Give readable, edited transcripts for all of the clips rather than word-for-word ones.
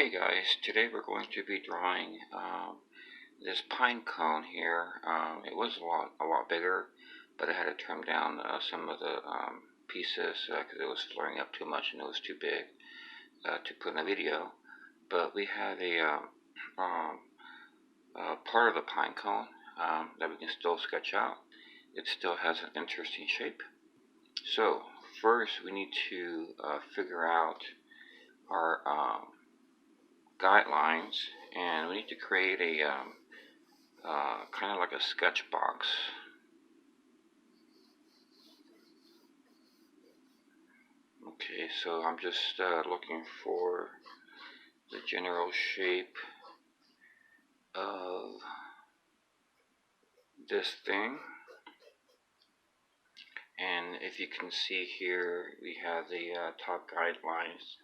Hey guys, today we're going to be drawing this pine cone here. It was a lot bigger, but I had to trim down some of the pieces because it was flaring up too much and it was too big to put in a video. But we have part of the pine cone that we can still sketch out. It still has an interesting shape. So first we need to figure out our guidelines, and we need to create a kind of like a sketch box. Okay, so I'm just looking for the general shape of this thing, and if you can see here, we have the top guidelines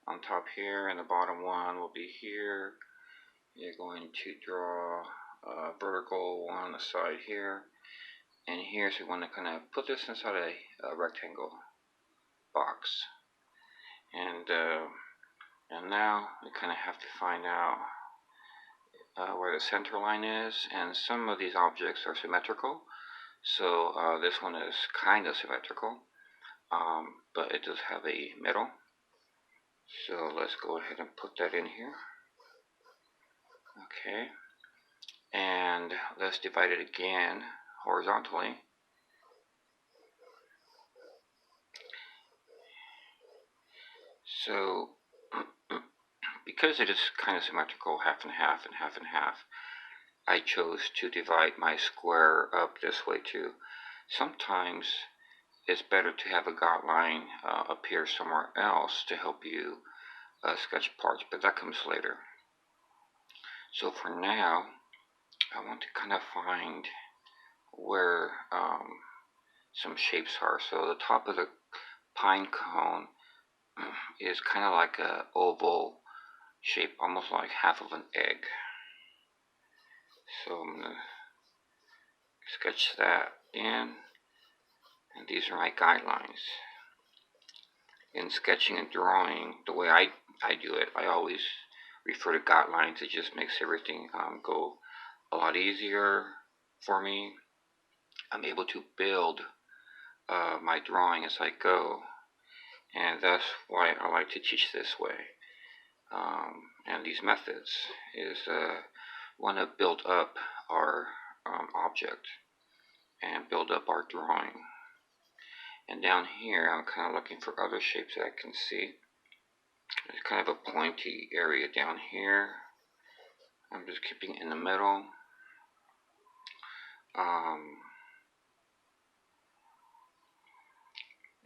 on top here, and the bottom one will be here. You're going to draw a vertical one on the side here, and here, so we want to kind of put this inside a rectangle box, and now we kind of have to find out where the center line is, and some of these objects are symmetrical, so this one is kind of symmetrical, but it does have a middle, so let's go ahead and put that in here. Okay, and let's divide it again horizontally. So because it is kind of symmetrical, half and half and half and half, I chose to divide my square up this way too. Sometimes it's better to have a guideline appear somewhere else to help you sketch parts, but that comes later. So for now, I want to kind of find where some shapes are. So the top of the pine cone is kind of like an oval shape, almost like half of an egg. So I'm going to sketch that in, and these are my guidelines. In sketching and drawing, the way I do it, I always refer to guidelines. It just makes everything go a lot easier for me. I'm able to build my drawing as I go, and that's why I like to teach this way. And these methods is want to build up our object and build up our drawing. And down here, I'm kind of looking for other shapes that I can see. There's kind of a pointy area down here. I'm just keeping it in the middle. Let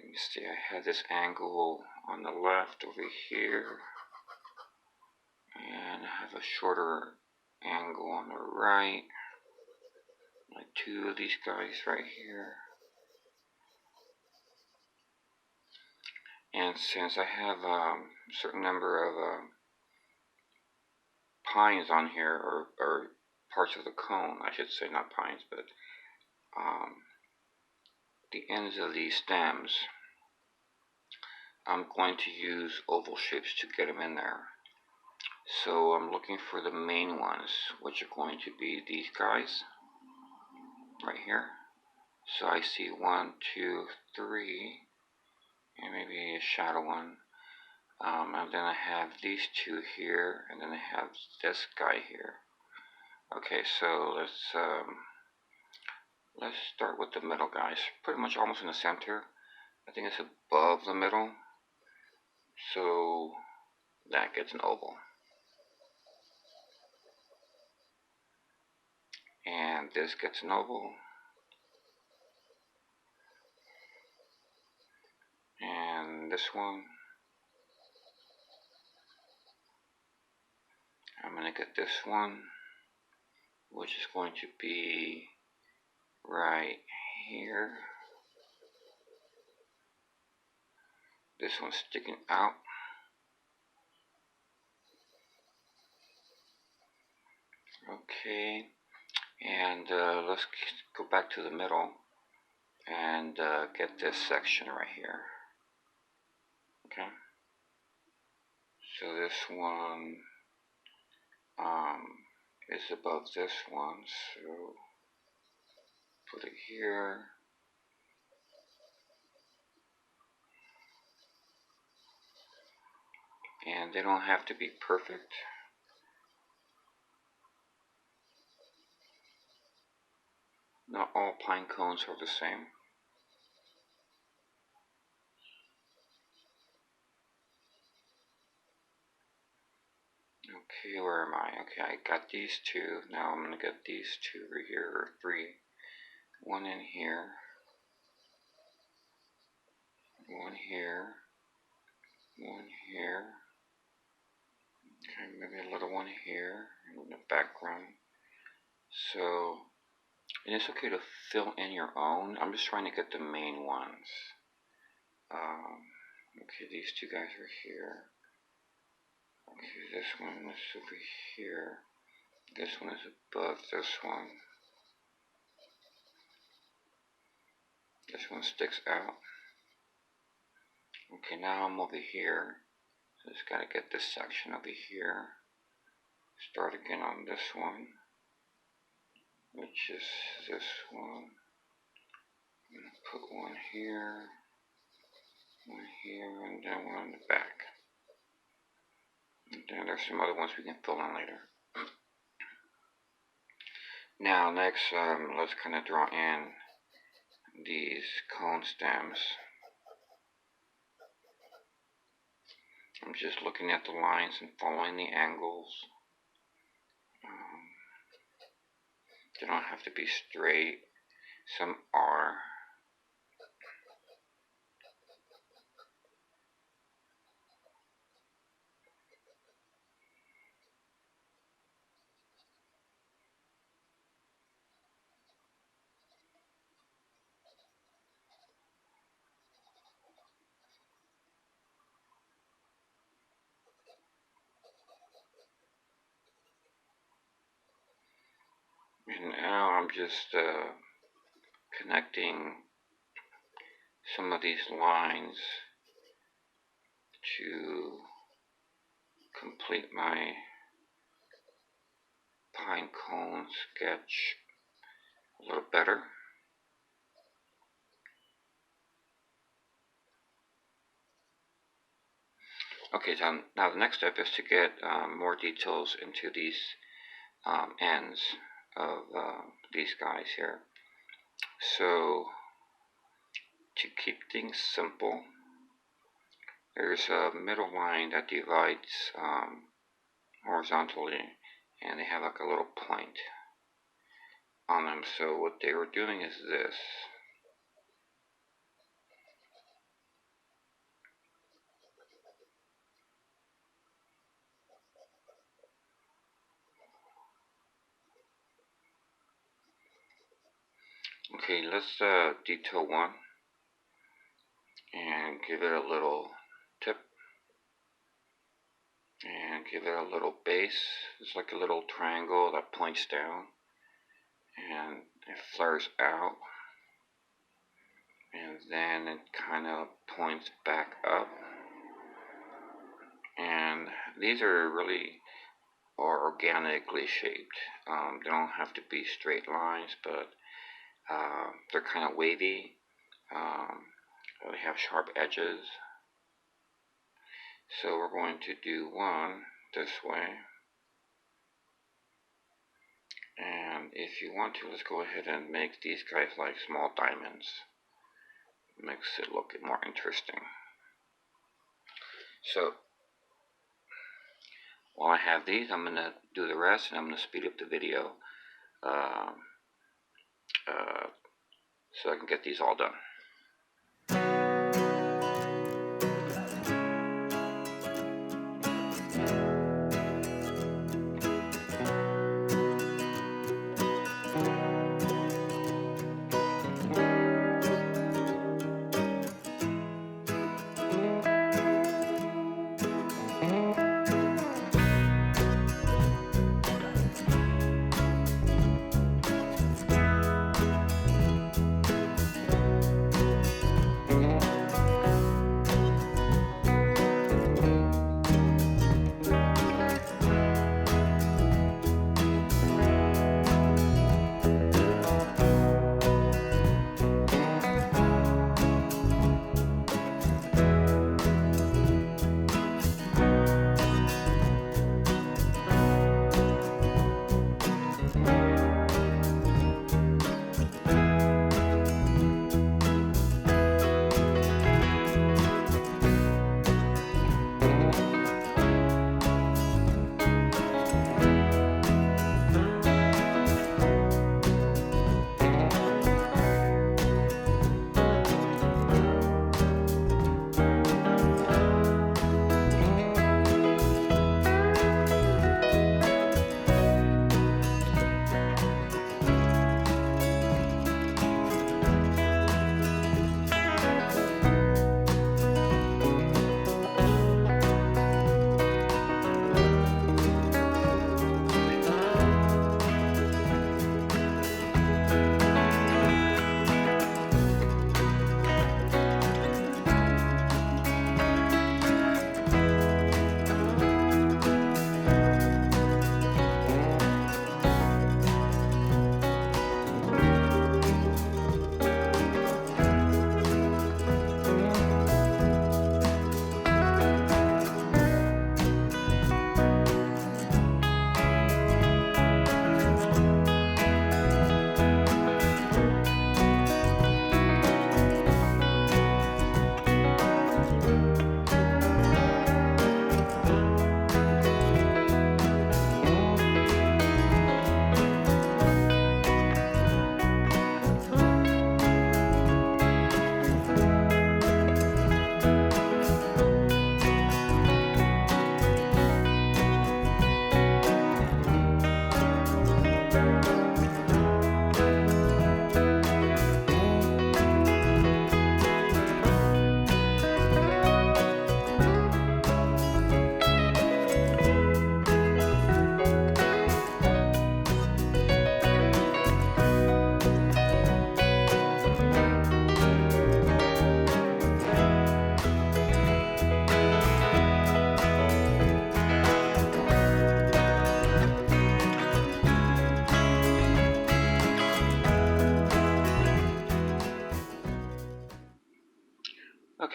me see, I have this angle on the left over here, and I have a shorter angle on the right, like two of these guys right here. And since I have a certain number of pines on here, or parts of the cone, I should say, not pines, but the ends of these stems, I'm going to use oval shapes to get them in there. So I'm looking for the main ones, which are going to be these guys right here. So I see 1, 2, 3, and maybe a shadow one. And then I have these two here, and then I have this guy here. Okay, so let's start with the middle guys. Pretty much almost in the center. I think it's above the middle, so that gets an oval. And this gets an oval. And this one. I'm going to get this one, which is going to be right here. This one's sticking out. Okay, and let's go back to the middle and get this section right here. Okay, So this one is above this one, so put it here. And they don't have to be perfect. Not all pine cones are the same. Okay, where am I? Okay, I got these two. Now I'm gonna get these two over here, or three. One in here. One here. One here. Okay, maybe a little one here in the background. So, and it's okay to fill in your own. I'm just trying to get the main ones. Okay, these two guys are here. Okay, this one is over here. This one is above this one. This one sticks out. Okay, now I'm over here. So just gotta get this section over here. Start again on this one, which is this one. I'm gonna put one here, and then one on the back. And then there's some other ones we can fill in later. Now next, let's kind of draw in these cone stems. I'm just looking at the lines and following the angles. They don't have to be straight. Some are. And now I'm just connecting some of these lines to complete my pine cone sketch a little better. Okay, so now the next step is to get more details into these ends of these guys here. So to keep things simple, there's a middle line that divides horizontally, and they have like a little point on them. So what they were doing is this. Okay, let's detail one and give it a little tip and give it a little base. It's like a little triangle that points down and it flares out, and then it kind of points back up. And these are really organically shaped. They don't have to be straight lines, but they're kind of wavy. They have sharp edges. So we're going to do one this way. And if you want to, let's go ahead and make these guys like small diamonds. Makes it look more interesting. So while I have these, I'm going to do the rest, and I'm going to speed up the video so I can get these all done.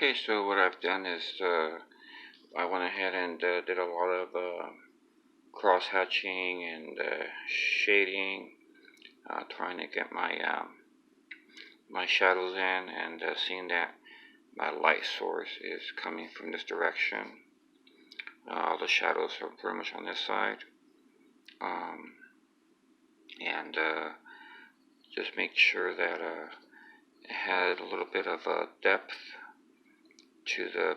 Okay, so what I've done is I went ahead and did a lot of cross hatching and shading, trying to get my shadows in, and seeing that my light source is coming from this direction. All the shadows are pretty much on this side, and just make sure that it had a little bit of a depth to the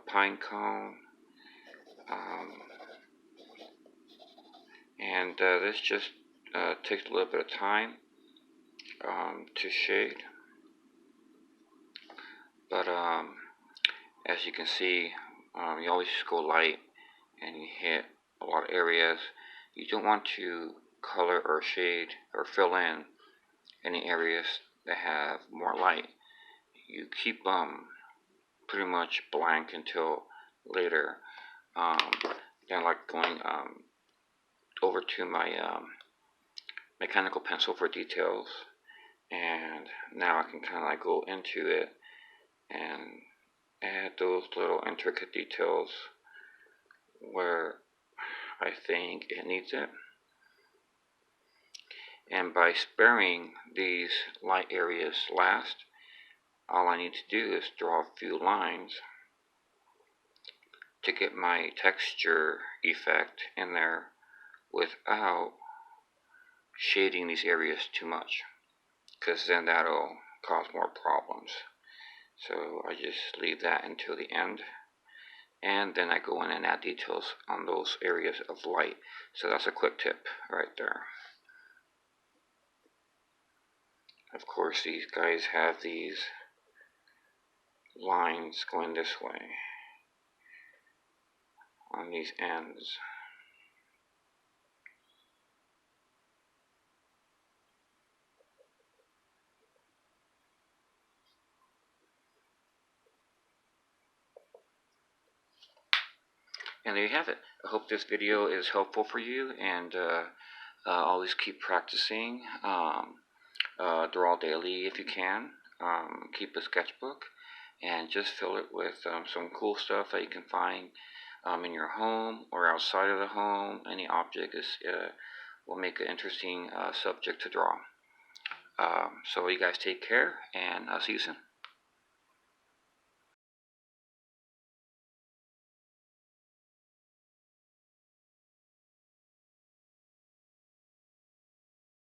pine cone, and this just takes a little bit of time to shade, but as you can see, you always go light and you hit a lot of areas. You don't want to color or shade or fill in any areas that have more light. You keep pretty much blank until later. Then I like going over to my mechanical pencil for details, and now I can kind of like go into it and add those little intricate details where I think it needs it. And by sparing these light areas last, all I need to do is draw a few lines to get my texture effect in there without shading these areas too much, because then that'll cause more problems. So I just leave that until the end, and then I go in and add details on those areas of light. So that's a quick tip right there. Of course, these guys have these lines going this way on these ends. And there you have it. I hope this video is helpful for you, and always keep practicing. Draw daily if you can. Keep a sketchbook and just fill it with some cool stuff that you can find in your home or outside of the home. Any object will make an interesting subject to draw. So you guys take care, and I'll see you soon.